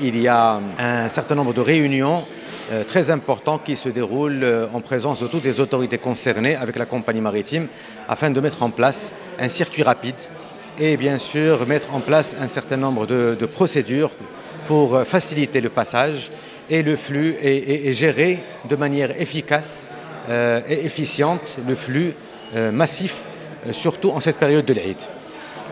Il y a un certain nombre de réunions très importantes qui se déroulent en présence de toutes les autorités concernées avec la compagnie maritime afin de mettre en place un circuit rapide et bien sûr mettre en place un certain nombre de procédures pour faciliter le passage et le flux et gérer de manière efficace et efficiente le flux massif, surtout en cette période de l'Aïd.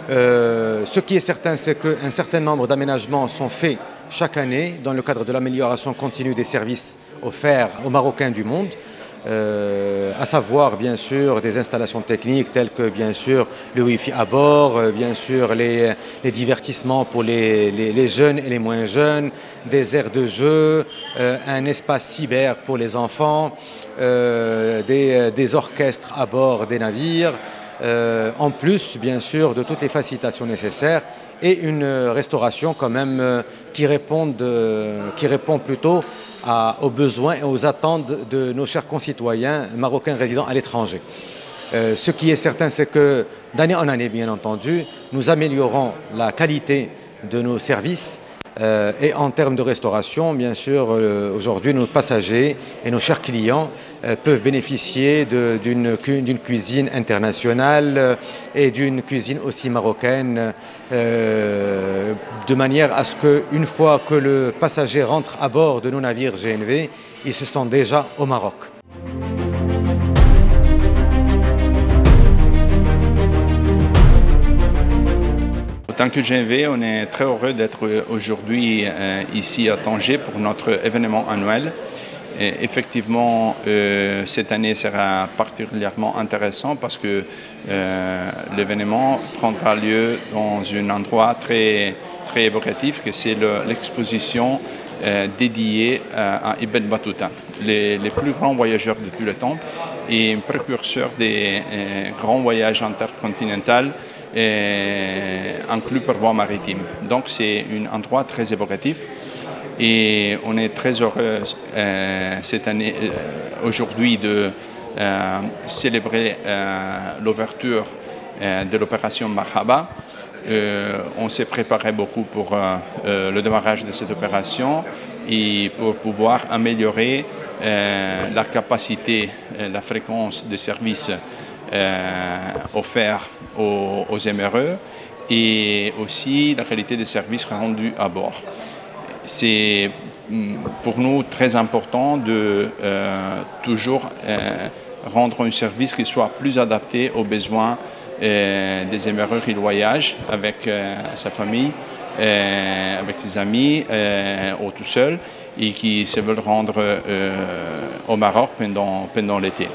Ce qui est certain, c'est qu'un certain nombre d'aménagements sont faits chaque année dans le cadre de l'amélioration continue des services offerts aux Marocains du monde, à savoir bien sûr des installations techniques telles que bien sûr le Wi-Fi à bord, bien sûr les divertissements pour les jeunes et les moins jeunes, des aires de jeu, un espace cyber pour les enfants, des orchestres à bord des navires, en plus bien sûr de toutes les facilitations nécessaires et une restauration quand même qui répond plutôt aux besoins et aux attentes de nos chers concitoyens marocains résidant à l'étranger. Ce qui est certain, c'est que d'année en année, bien entendu, nous améliorons la qualité de nos services et en termes de restauration, bien sûr, aujourd'hui, nos passagers et nos chers clients peuvent bénéficier d'une cuisine internationale et d'une cuisine aussi marocaine, de manière à ce qu'une fois que le passager rentre à bord de nos navires GNV, il se sent déjà au Maroc. En tant que GNV, on est très heureux d'être aujourd'hui ici à Tanger pour notre événement annuel. Et effectivement, cette année sera particulièrement intéressant parce que l'événement prendra lieu dans un endroit très évocatif, que c'est l'exposition dédiée à Ibn Battuta, les plus grands voyageurs de tout le temps et un précurseur des grands voyages intercontinentaux inclus par voie maritime. Donc c'est un endroit très évocatif et on est très heureux cette année, aujourd'hui, de célébrer l'ouverture de l'opération Marhaba. On s'est préparé beaucoup pour le démarrage de cette opération et pour pouvoir améliorer la capacité, la fréquence de services offerts aux MRE et aussi la qualité des services rendus à bord. C'est pour nous très important de toujours rendre un service qui soit plus adapté aux besoins des MRE qui voyagent avec sa famille, avec ses amis ou tout seul et qui se veulent rendre au Maroc pendant l'été.